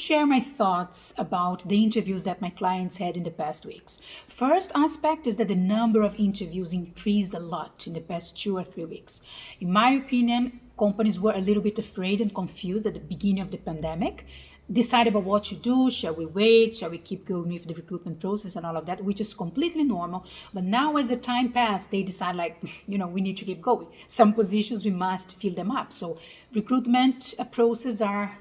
share my thoughts about the interviews that my clients had in the past weeks. First aspect is that the number of interviews increased a lot in the past 2 or 3 weeks. In my opinion, companies were a little bit afraid and confused at the beginning of the pandemic, decide about what to do. Shall we wait? Shall we keep going with the recruitment process and all of that, which is completely normal. But now as the time passed, they decide we need to keep going. Some positions, we must fill them up. So recruitment process are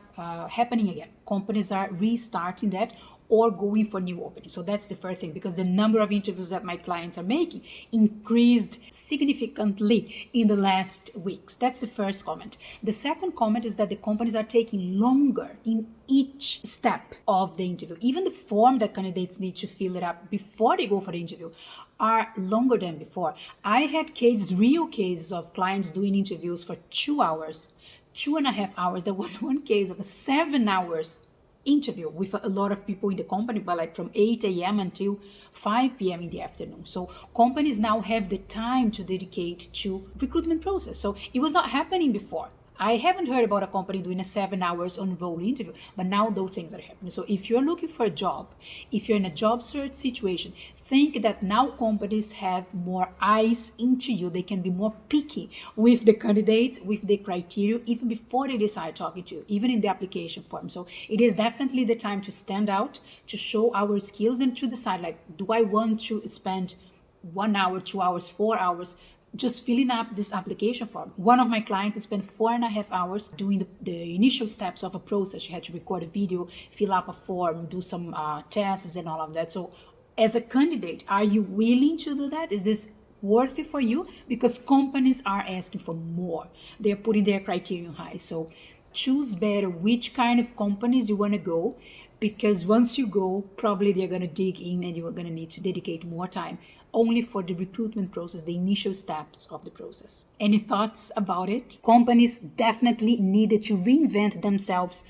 happening again. Companies are restarting that or going for new openings. So that's the first thing, because the number of interviews that my clients are making increased significantly in the last weeks. That's the first comment. The second comment is that the companies are taking longer in each step of the interview. Even the form that candidates need to fill it up before they go for the interview are longer than before. I had real cases of clients doing interviews for 2 hours, 2.5 hours. There was one case of a 7 hours interview with a lot of people in the company, but from 8 a.m. until 5 p.m. in the afternoon. So companies now have the time to dedicate to recruitment process. So it was not happening before. I haven't heard about a company doing a 7 hours on-roll interview, but now those things are happening. So if you're looking for a job, if you're in a job search situation, think that now companies have more eyes into you. They can be more picky with the candidates, with the criteria, even before they decide talking to you, even in the application form. So it is definitely the time to stand out, to show our skills, and to decide, do I want to spend 1 hour, 2 hours, 4 hours just filling up this application form. One of my clients spent 4.5 hours doing the initial steps of a process. She had to record a video, fill up a form, do some tests and all of that. So as a candidate, are you willing to do that? Is this worth it for you? Because companies are asking for more. They're putting their criterion high. So choose better which kind of companies you want to go, because once you go, probably they're going to dig in and you are going to need to dedicate more time only for the recruitment process, the initial steps of the process. Any thoughts about it? Companies definitely needed to reinvent themselves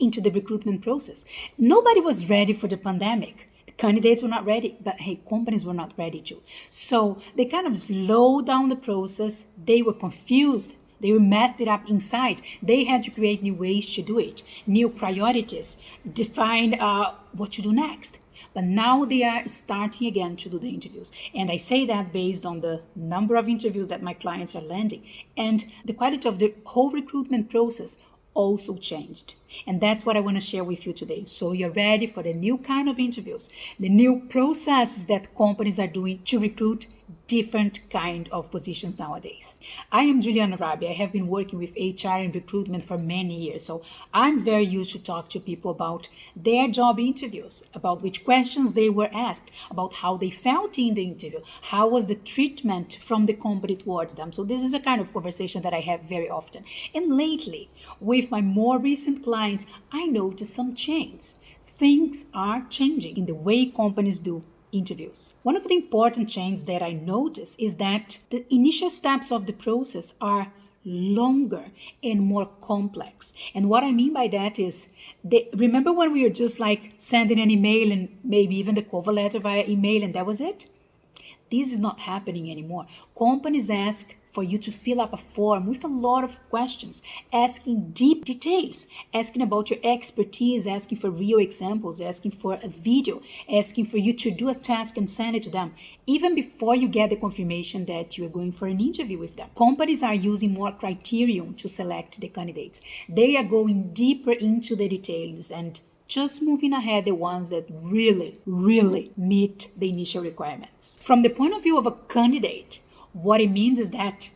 into the recruitment process. Nobody was ready for the pandemic. The candidates were not ready, but hey, companies were not ready to. So they kind of slowed down the process. They were confused. They messed it up inside. They had to create new ways to do it, new priorities, define what to do next. But now they are starting again to do the interviews. And I say that based on the number of interviews that my clients are landing. And the quality of the whole recruitment process also changed. And that's what I want to share with you today. So you're ready for the new kind of interviews, the new processes that companies are doing to recruit different kind of positions nowadays. I am Juliana Rabbi. I have been working with HR and recruitment for many years. So I'm very used to talk to people about their job interviews, about which questions they were asked, about how they felt in the interview, how was the treatment from the company towards them. So this is a kind of conversation that I have very often. And lately, with my more recent clients, I noticed some changes. Things are changing in the way companies do interviews. One of the important changes that I notice is that the initial steps of the process are longer and more complex. And what I mean by that is, remember when we were just sending an email and maybe even the cover letter via email and that was it? This is not happening anymore. Companies ask for you to fill up a form with a lot of questions, asking deep details, asking about your expertise, asking for real examples, asking for a video, asking for you to do a task and send it to them, even before you get the confirmation that you are going for an interview with them. Companies are using more criterion to select the candidates. They are going deeper into the details and just moving ahead the ones that really, really meet the initial requirements. From the point of view of a candidate, what it means is that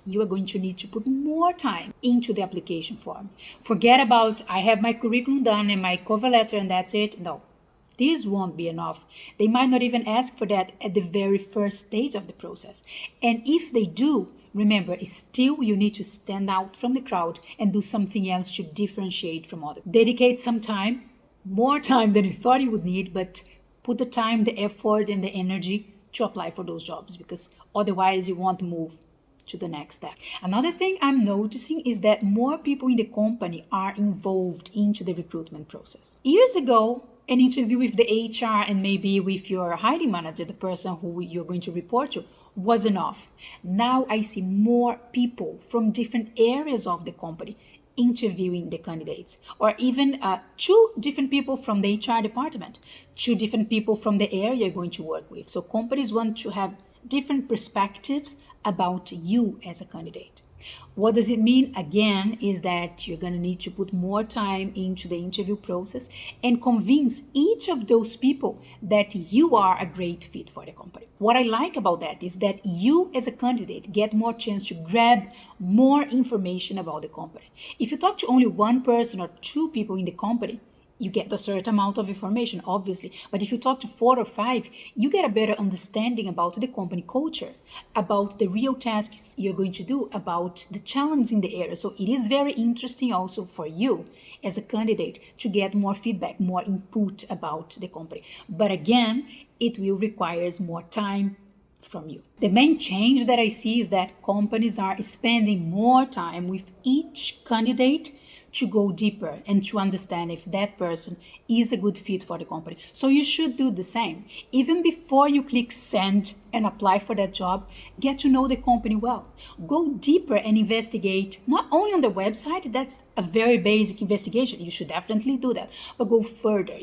you are going to need to put more time into the application form. Forget about, I have my curriculum done and my cover letter and that's it. No, this won't be enough. They might not even ask for that at the very first stage of the process. And if they do, remember, still you need to stand out from the crowd and do something else to differentiate from others. Dedicate some time, more time than you thought you would need, but put the time, the effort, and the energy to apply for those jobs, because otherwise you won't move to the next step. Another thing I'm noticing is that more people in the company are involved into the recruitment process. Years ago, an interview with the HR and maybe with your hiring manager, the person who you're going to report to, was enough. Now I see more people from different areas of the company interviewing the candidates, or even two different people from the HR department, two different people from the area you're going to work with. So companies want to have different perspectives about you as a candidate. What does it mean? Again, is that you're going to need to put more time into the interview process and convince each of those people that you are a great fit for the company. What I like about that is that you as a candidate get more chance to grab more information about the company. If you talk to only one person or two people in the company, you get a certain amount of information, obviously. But if you talk to 4 or 5, you get a better understanding about the company culture, about the real tasks you're going to do, about the challenge in the area. So it is very interesting also for you as a candidate to get more feedback, more input about the company. But again, it will require more time from you. The main change that I see is that companies are spending more time with each candidate to go deeper and to understand if that person is a good fit for the company. So you should do the same. Even before you click send and apply for that job, get to know the company well. Go deeper and investigate, not only on the website, that's a very basic investigation. You should definitely do that, but go further,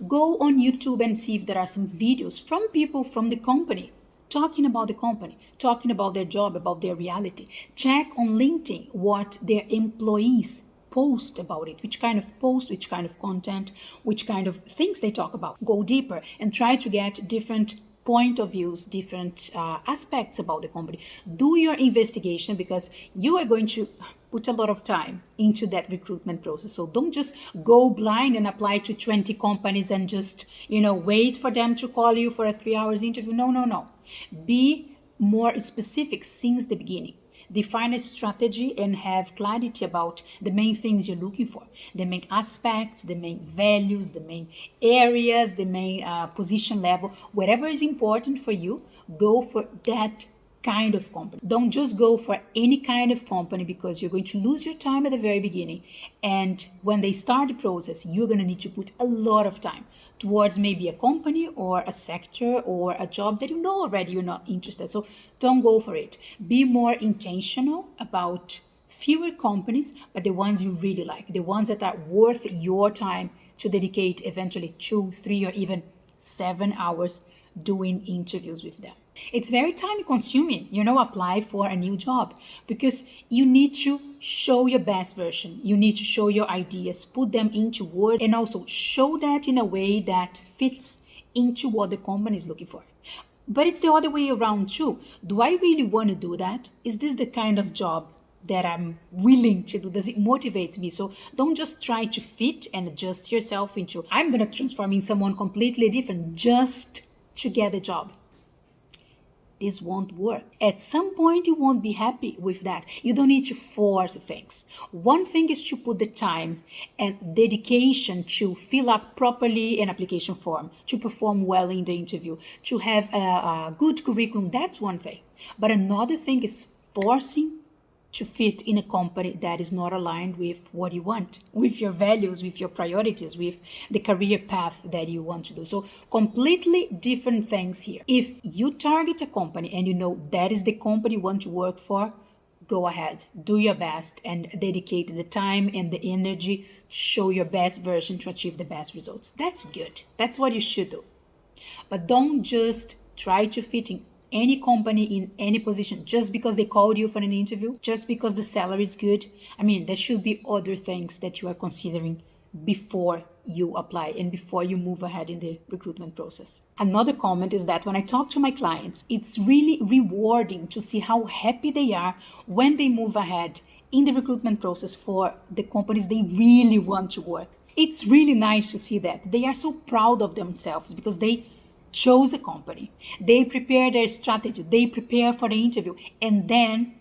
Go on YouTube and see if there are some videos from people from the company talking about the company, talking about their job, about their reality. Check on LinkedIn what their employees post about it, which kind of post, which kind of content, which kind of things they talk about. Go deeper and try to get different point of views, different aspects about the company. Do your investigation, because you are going to put a lot of time into that recruitment process. So don't just go blind and apply to 20 companies and just, wait for them to call you for a 3 hours interview. No. Be more specific since the beginning. Define a strategy and have clarity about the main things you're looking for, the main aspects, the main values, the main areas, the main position level. Whatever is important for you, go for that kind of company. Don't just go for any kind of company, because you're going to lose your time at the very beginning. And when they start the process, you're going to need to put a lot of time towards maybe a company or a sector or a job that you know already you're not interested. So don't go for it. Be more intentional about fewer companies, but the ones you really like, the ones that are worth your time to dedicate eventually 2, 3, or even 7 hours doing interviews with them. It's very time consuming, apply for a new job, because you need to show your best version. You need to show your ideas, put them into words, and also show that in a way that fits into what the company is looking for. But it's the other way around too. Do I really want to do that? Is this the kind of job that I'm willing to do? Does it motivate me? So don't just try to fit and adjust yourself into, I'm going to transform in someone completely different just to get a job. This won't work. At some point, you won't be happy with that. You don't need to force things. One thing is to put the time and dedication to fill up properly an application form, to perform well in the interview, to have a good curriculum. That's one thing. But another thing is forcing to fit in a company that is not aligned with what you want, with your values, with your priorities, with the career path that you want to do. So completely different things here. If you target a company and you know that is the company you want to work for, go ahead, do your best and dedicate the time and the energy to show your best version to achieve the best results. That's good. That's what you should do. But don't just try to fit in any company in any position just because they called you for an interview, just because the salary is good. There should be other things that you are considering before you apply and before you move ahead in the recruitment process. Another comment is that when I talk to my clients, it's really rewarding to see how happy they are when they move ahead in the recruitment process for the companies they really want to work. It's really nice to see that. They are so proud of themselves because they chose a company, they prepare their strategy, they prepare for the interview, and then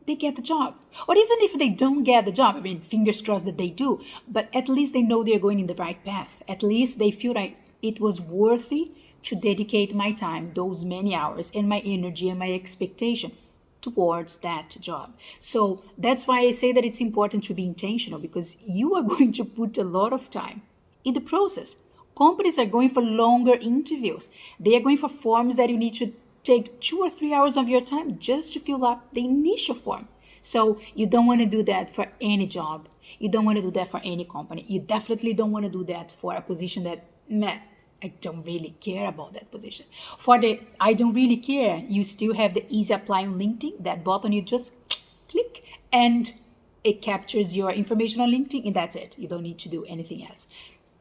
they get the job. Or even if they don't get the job, fingers crossed that they do, but at least they know they're going in the right path. At least they feel like it was worthy to dedicate my time, those many hours, and my energy and my expectation towards that job. So that's why I say that it's important to be intentional, because you are going to put a lot of time in the process. Companies are going for longer interviews. They are going for forms that you need to take 2 or 3 hours of your time just to fill up the initial form. So you don't want to do that for any job. You don't want to do that for any company. You definitely don't want to do that for a position that, man, I don't really care about that position. For the I don't really care, you still have the easy apply on LinkedIn. That button you just click and it captures your information on LinkedIn and that's it. You don't need to do anything else.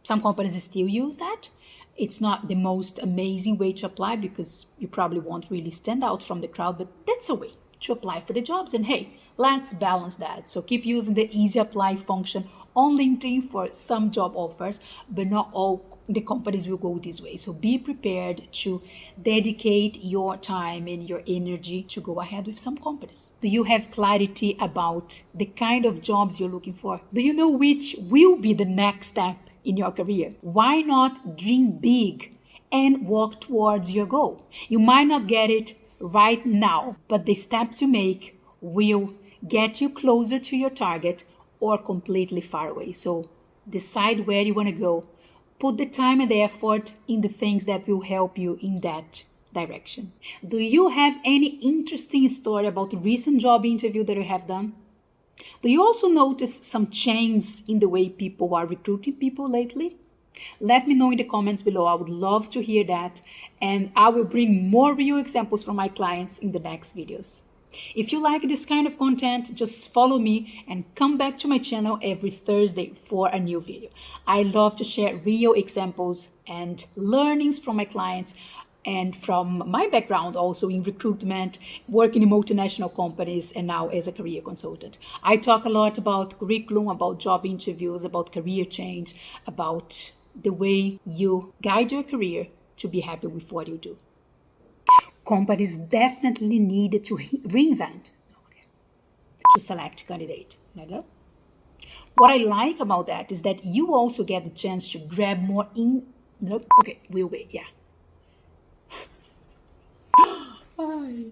Some companies still use that. It's not the most amazing way to apply because you probably won't really stand out from the crowd, but that's a way to apply for the jobs. And hey, let's balance that. So keep using the easy apply function on LinkedIn for some job offers, but not all the companies will go this way. So be prepared to dedicate your time and your energy to go ahead with some companies. Do you have clarity about the kind of jobs you're looking for? Do you know which will be the next step in your career? Why not dream big and walk towards your goal? You might not get it right now, but the steps you make will get you closer to your target or completely far away. So decide where you want to go. Put the time and the effort in the things that will help you in that direction. Do you have any interesting story about a recent job interview that you have done? Do you also notice some change in the way people are recruiting people lately? Let me know in the comments below. I would love to hear that, and I will bring more real examples from my clients in the next videos. If you like this kind of content, just follow me and come back to my channel every Thursday for a new video. I love to share real examples and learnings from my clients and from my background also in recruitment, working in multinational companies, and now as a career consultant. I talk a lot about curriculum, about job interviews, about career change, about the way you guide your career to be happy with what you do. Companies definitely need to reinvent to select candidate. What I like about that is that you also get the chance to grab more in. Nope. Okay, we'll wait. Yeah. Bye.